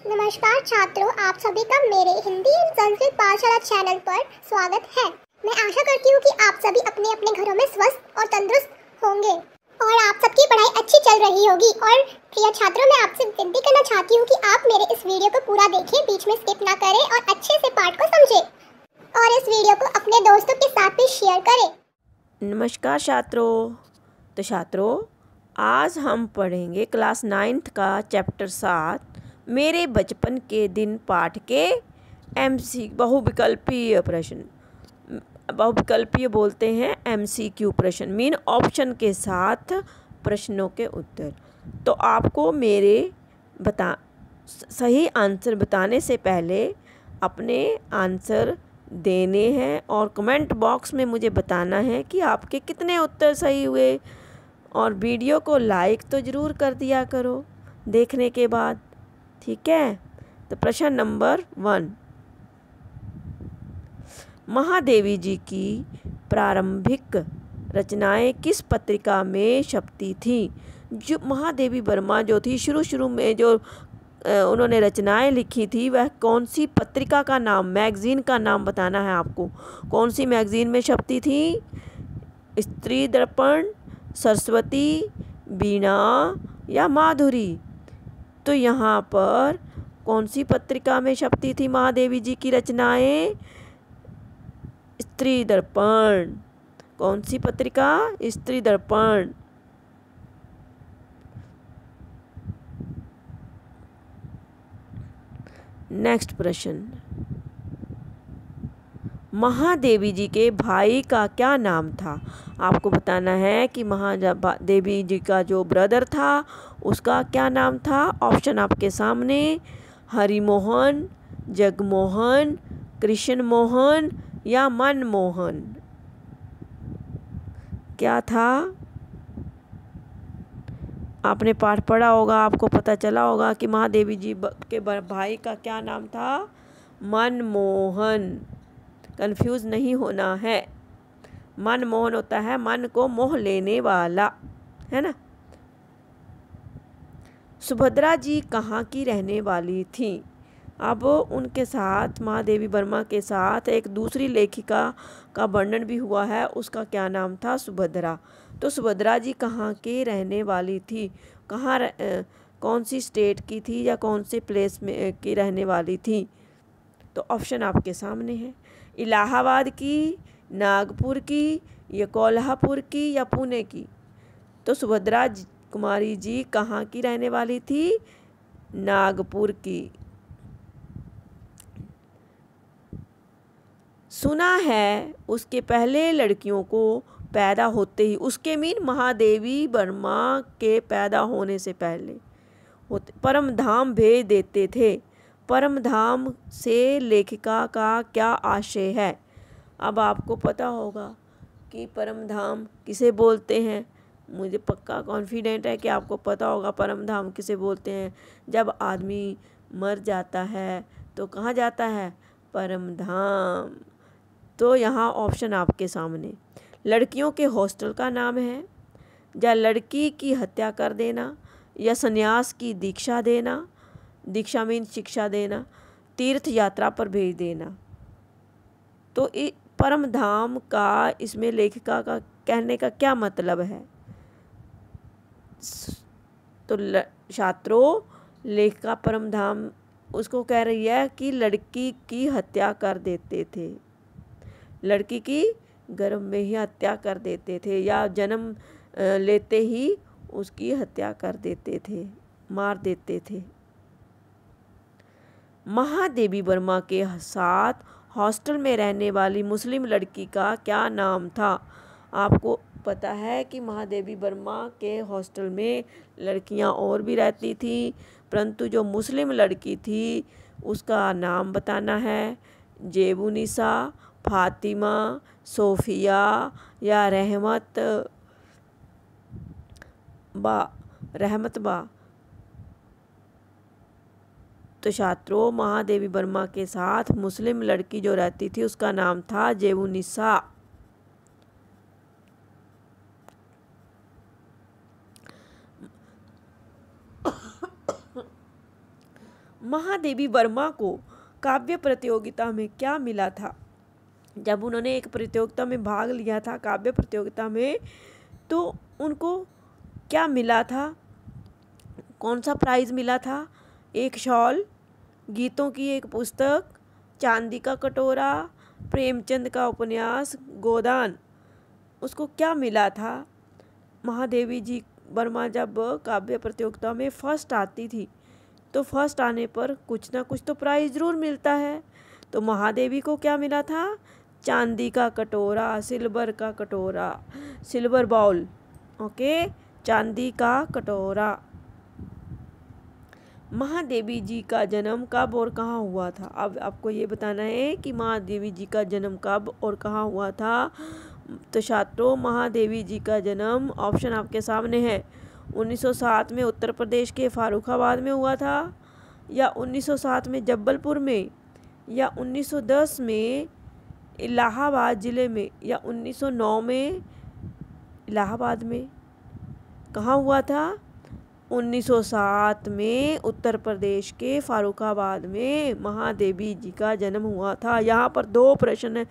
नमस्कार छात्रों, आप सभी का मेरे हिंदी एवं संस्कृत पाठशाला चैनल पर स्वागत है। मैं आशा करती हूँ कि आप सभी अपने अपने घरों में स्वस्थ और तंदुरुस्त होंगे और आप सबकी पढ़ाई अच्छी चल रही होगी। और प्रिय छात्रों, मैं आपसे विनती करना चाहती हूँ कि आप मेरे इस वीडियो को पूरा देखें, बीच में स्किप ना करें और अच्छे से पाठ को समझें और इस वीडियो को अपने दोस्तों के साथ भी शेयर करें। नमस्कार छात्रों। तो छात्रों, आज हम पढ़ेंगे क्लास 9th का चैप्टर 7 मेरे बचपन के दिन पाठ के एमसी बहुविकल्पीय प्रश्न। बहुविकल्पीय बोलते हैं एमसीक्यू प्रश्न, मीन ऑप्शन के साथ प्रश्नों के उत्तर। तो आपको मेरे सही आंसर बताने से पहले अपने आंसर देने हैं और कमेंट बॉक्स में मुझे बताना है कि आपके कितने उत्तर सही हुए। और वीडियो को लाइक तो ज़रूर कर दिया करो देखने के बाद, ठीक है। तो प्रश्न नंबर 1, महादेवी जी की प्रारंभिक रचनाएं किस पत्रिका में छपती थी? जो महादेवी वर्मा जो थी शुरू में जो उन्होंने रचनाएं लिखी थी, वह कौन सी पत्रिका का नाम, मैगज़ीन का नाम बताना है आपको। कौन सी मैगज़ीन में छपती थी? स्त्री दर्पण, सरस्वती, वीणा या माधुरी? तो यहाँ पर कौन सी पत्रिका में छपती थी महादेवी जी की रचनाएं? स्त्री दर्पण। कौन सी पत्रिका? स्त्री दर्पण। नेक्स्ट प्रश्न, महादेवी जी के भाई का क्या नाम था? आपको बताना है कि महादेवी जी का जो ब्रदर था उसका क्या नाम था। ऑप्शन आपके सामने, हरिमोहन, जगमोहन, कृष्ण मोहन या मनमोहन। क्या था? आपने पाठ पढ़ा होगा, आपको पता चला होगा कि महादेवी जी के भाई का क्या नाम था? मनमोहन। कंफ्यूज नहीं होना है। मनमोहन होता है मन को मोह लेने वाला, है ना। सुभद्रा जी कहाँ की रहने वाली थी? अब उनके साथ, महादेवी वर्मा के साथ एक दूसरी लेखिका का वर्णन भी हुआ है, उसका क्या नाम था? सुभद्रा। तो सुभद्रा जी कहाँ के रहने वाली थी? कौन सी स्टेट की थी या कौन से प्लेस में की रहने वाली थी? तो ऑप्शन आपके सामने है, इलाहाबाद की, नागपुर की, या कोल्हापुर की या पुणे की। तो सुभद्रा कुमारी जी कहाँ की रहने वाली थी? नागपुर की। सुना है उसके पहले लड़कियों को पैदा होते ही, उसके मीन महादेवी वर्मा के पैदा होने से पहले परम धाम भेज देते थे। परम धाम से लेखिका का क्या आशय है? अब आपको पता होगा कि परम धाम किसे बोलते हैं। मुझे पक्का कॉन्फिडेंट है कि आपको पता होगा परम धाम किसे बोलते हैं। जब आदमी मर जाता है तो कहाँ जाता है? परम धाम। तो यहाँ ऑप्शन आपके सामने, लड़कियों के हॉस्टल का नाम है, या लड़की की हत्या कर देना, या संन्यास की दीक्षा देना, दीक्षा मीन शिक्षा देना, तीर्थ यात्रा पर भेज देना। तो परम धाम का इसमें लेखिका का कहने का क्या मतलब है? तो छात्रों, लेखिका परम धाम उसको कह रही है कि लड़की की हत्या कर देते थे, लड़की की गर्भ में ही हत्या कर देते थे, या जन्म लेते ही उसकी हत्या कर देते थे, मार देते थे। महादेवी वर्मा के साथ हॉस्टल में रहने वाली मुस्लिम लड़की का क्या नाम था? आपको पता है कि महादेवी वर्मा के हॉस्टल में लड़कियां और भी रहती थी, परंतु जो मुस्लिम लड़की थी उसका नाम बताना है। जेबुनिसा, फातिमा, सोफिया या रहमत बा। तो छात्रों, महादेवी वर्मा के साथ मुस्लिम लड़की जो रहती थी उसका नाम था जेबुनिसा। महादेवी वर्मा को काव्य प्रतियोगिता में क्या मिला था? जब उन्होंने एक प्रतियोगिता में भाग लिया था, काव्य प्रतियोगिता में, तो उनको क्या मिला था? कौन सा प्राइज़ मिला था? एक शॉल, गीतों की एक पुस्तक, चांदी का कटोरा, प्रेमचंद का उपन्यास गोदान। उसको क्या मिला था? महादेवी जी वर्मा जब काव्य प्रतियोगिता में फर्स्ट आती थी तो फर्स्ट आने पर कुछ ना कुछ तो प्राइज़ ज़रूर मिलता है। तो महादेवी को क्या मिला था? चांदी का कटोरा, सिल्वर का कटोरा, सिल्वर बाउल, ओके, चांदी का कटोरा। महादेवी जी का जन्म कब और कहाँ हुआ था? अब आपको ये बताना है कि महादेवी जी का जन्म कब और कहाँ हुआ था। तो छात्रों, महादेवी जी का जन्म, ऑप्शन आपके सामने है, 1907 में उत्तर प्रदेश के फारुखाबाद में हुआ था, या 1907 में जबलपुर में, या 1910 में इलाहाबाद ज़िले में, या 1909 में इलाहाबाद में। कहाँ हुआ था? 1907 में उत्तर प्रदेश के फारुखाबाद में महादेवी जी का जन्म हुआ था। यहाँ पर दो प्रश्न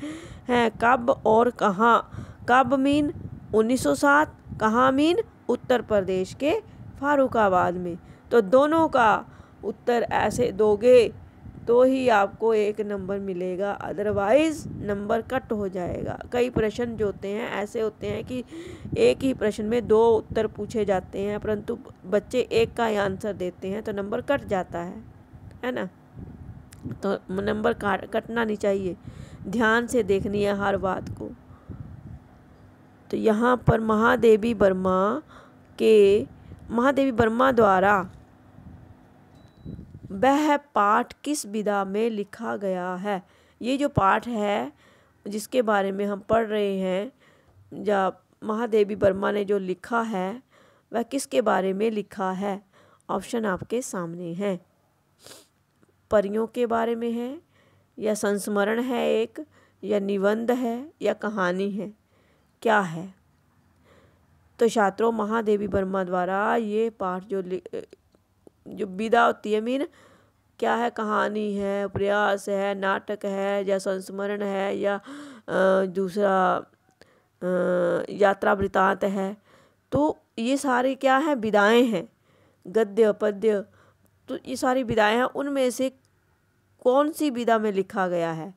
हैं, कब और कहाँ। कब मीन 1907, कहाँ मीन उत्तर प्रदेश के फारुखाबाद में। तो दोनों का उत्तर ऐसे दोगे तो ही आपको एक नंबर मिलेगा, अदरवाइज नंबर कट हो जाएगा। कई प्रश्न जो होते हैं ऐसे होते हैं कि एक ही प्रश्न में दो उत्तर पूछे जाते हैं, परंतु बच्चे एक का ही आंसर देते हैं तो नंबर कट जाता है ना। तो नंबर कटना नहीं चाहिए, ध्यान से देखनी है हर बात को। तो यहाँ पर महादेवी वर्मा द्वारा वह पाठ किस विधा में लिखा गया है? ये जो पाठ है जिसके बारे में हम पढ़ रहे हैं, या महादेवी वर्मा ने जो लिखा है वह किसके बारे में लिखा है? ऑप्शन आपके सामने हैं। परियों के बारे में है, या संस्मरण है एक, या निबंध है, या कहानी है, क्या है? तो छात्रों, महादेवी वर्मा द्वारा ये पाठ जो विधा होती है, मीन क्या है? कहानी है, प्रयास है, नाटक है, या संस्मरण है, या दूसरा यात्रा वृतांत है। तो ये सारे क्या है? विधाएं हैं, गद्य पद्य। तो ये सारी विधाएं हैं, उनमें से कौन सी विधा में लिखा गया है?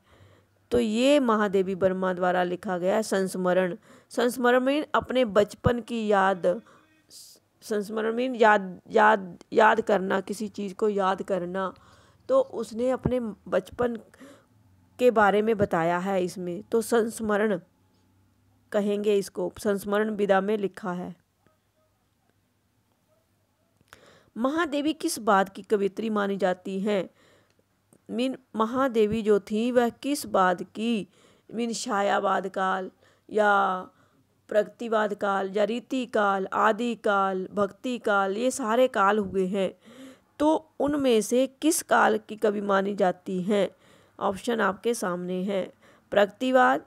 तो ये महादेवी वर्मा द्वारा लिखा गया है संस्मरण। संस्मरण में अपने बचपन की याद, संस्मरण में याद करना, किसी चीज़ को याद करना। तो उसने अपने बचपन के बारे में बताया है इसमें, तो संस्मरण कहेंगे इसको, संस्मरण विधा में लिखा है। महादेवी किस बात की कवियत्री मानी जाती हैं? मीन महादेवी जो थी वह किस बात की, मीन छायावाद काल, या प्रगतिवाद काल, या रीति काल, आदि काल, भक्ति काल, ये सारे काल हुए हैं। तो उनमें से किस काल की कवि मानी जाती हैं? ऑप्शन आपके सामने हैं, प्रगतिवाद,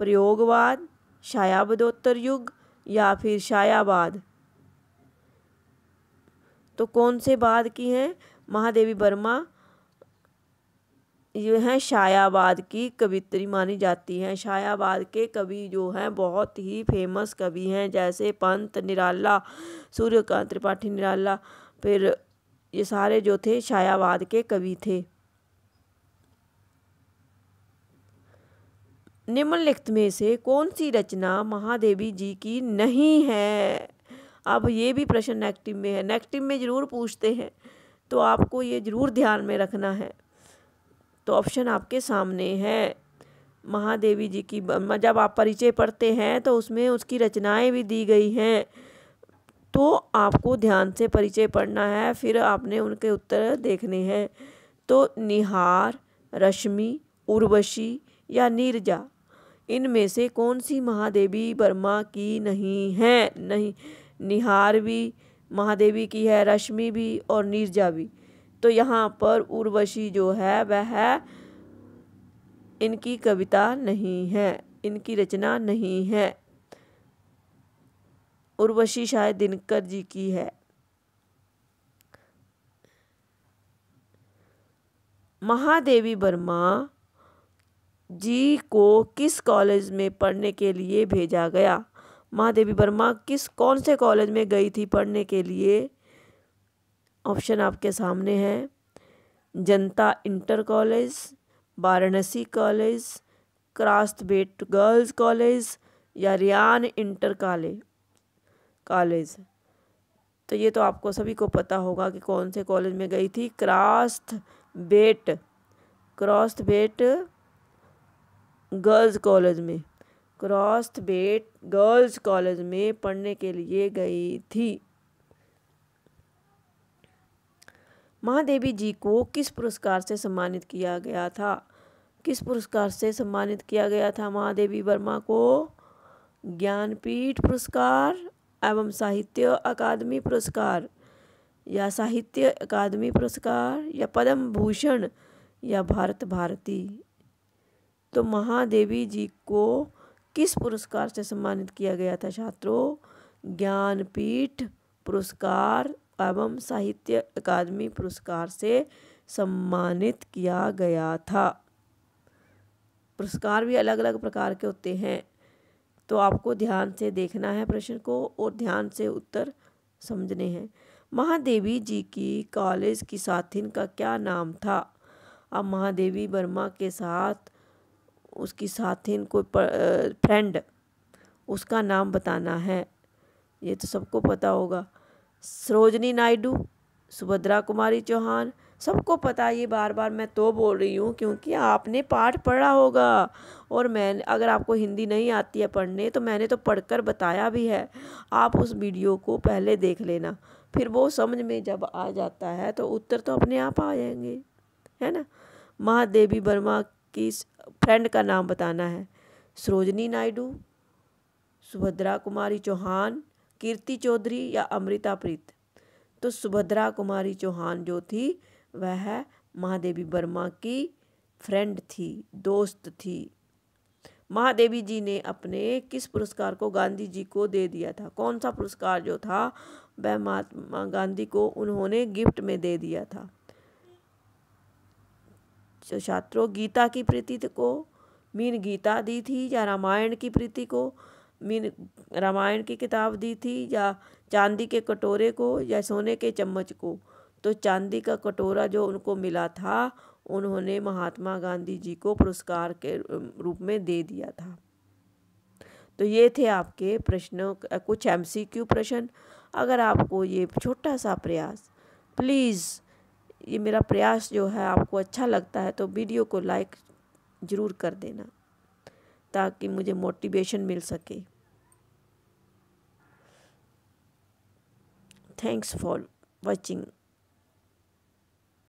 प्रयोगवाद, छायावादोत्तर युग, या फिर छायावाद। तो कौन से बाद की हैं? महादेवी वर्मा ये हैं छायावाद की कवियत्री मानी जाती हैं। छायावाद के कवि जो हैं बहुत ही फेमस कवि हैं, जैसे पंत निराला, सूर्यकांत त्रिपाठी निराला, फिर ये सारे जो थे छायावाद के कवि थे। निम्नलिखित में से कौन सी रचना महादेवी जी की नहीं है? अब ये भी प्रश्न नेगेटिव में है, नेगेटिव में ज़रूर पूछते हैं, तो आपको ये ज़रूर ध्यान में रखना है। तो ऑप्शन आपके सामने है, महादेवी जी की जब आप परिचय पढ़ते हैं तो उसमें उसकी रचनाएं भी दी गई हैं, तो आपको ध्यान से परिचय पढ़ना है, फिर आपने उनके उत्तर देखने हैं। तो निहार, रश्मि, उर्वशी, या नीरजा, इनमें से कौन सी महादेवी वर्मा की नहीं है? नहीं, निहार भी महादेवी की है, रश्मि भी और नीरजा भी। तो यहाँ पर उर्वशी जो है वह इनकी कविता नहीं है, इनकी रचना नहीं है। उर्वशी शायद दिनकर जी की है। महादेवी वर्मा जी को किस कॉलेज में पढ़ने के लिए भेजा गया? महादेवी वर्मा कौन से कॉलेज में गई थी पढ़ने के लिए? ऑप्शन आपके सामने है, जनता inter college, Varanasi college, Crosthwaite girls college या रियान इंटर कॉलेज। तो ये तो आपको सभी को पता होगा कि कौन से कॉलेज में गई थी। क्रास्थवेट गर्ल्स कॉलेज में, क्रास्थवेट गर्ल्स कॉलेज में पढ़ने के लिए गई थी। महादेवी जी को किस पुरस्कार से सम्मानित किया गया था? किस पुरस्कार से सम्मानित किया गया था महादेवी वर्मा को? ज्ञानपीठ पुरस्कार एवं साहित्य अकादमी पुरस्कार, या साहित्य अकादमी पुरस्कार, या पद्म भूषण, या भारत भारती। तो महादेवी जी को किस पुरस्कार से सम्मानित किया गया था छात्रों? ज्ञानपीठ पुरस्कार एवं साहित्य अकादमी पुरस्कार से सम्मानित किया गया था। पुरस्कार भी अलग अलग प्रकार के होते हैं, तो आपको ध्यान से देखना है प्रश्न को और ध्यान से उत्तर समझने हैं। महादेवी जी की कॉलेज की साथिन का क्या नाम था? अब महादेवी वर्मा के साथ उसकी साथिन को फ्रेंड, उसका नाम बताना है। ये तो सबको पता होगा। सरोजनी नायडू, सुभद्रा कुमारी चौहान, सबको पता। ये बार बार मैं तो बोल रही हूँ क्योंकि आपने पाठ पढ़ा होगा, और मैं अगर आपको हिंदी नहीं आती है पढ़ने तो मैंने तो पढ़कर बताया भी है। आप उस वीडियो को पहले देख लेना, फिर वो समझ में जब आ जाता है तो उत्तर तो अपने आप आ जाएंगे, है ना। महादेवी वर्मा की फ्रेंड का नाम बताना है। सरोजनी नायडू, सुभद्रा कुमारी चौहान, कीर्ति चौधरी या अमृता प्रीत। तो सुभद्रा कुमारी चौहान जो थी वह महादेवी वर्मा की फ्रेंड थी, दोस्त थी। महादेवी जी ने अपने किस पुरस्कार को गांधी जी को दे दिया था? कौन सा पुरस्कार जो था वह महात्मा गांधी को उन्होंने गिफ्ट में दे दिया था? तो छात्रों, गीता की प्रीति को मीन गीता दी थी, या रामायण की प्रीति को मीन रामायण की किताब दी थी, या चांदी के कटोरे को, या सोने के चम्मच को? तो चांदी का कटोरा जो उनको मिला था उन्होंने महात्मा गांधी जी को पुरस्कार के रूप में दे दिया था। तो ये थे आपके प्रश्नों, कुछ MCQ प्रश्न। अगर आपको ये छोटा सा प्रयास, प्लीज़ ये मेरा प्रयास जो है आपको अच्छा लगता है तो वीडियो को लाइक ज़रूर कर देना ताकि मुझे मोटिवेशन मिल सके। Thanks for watching.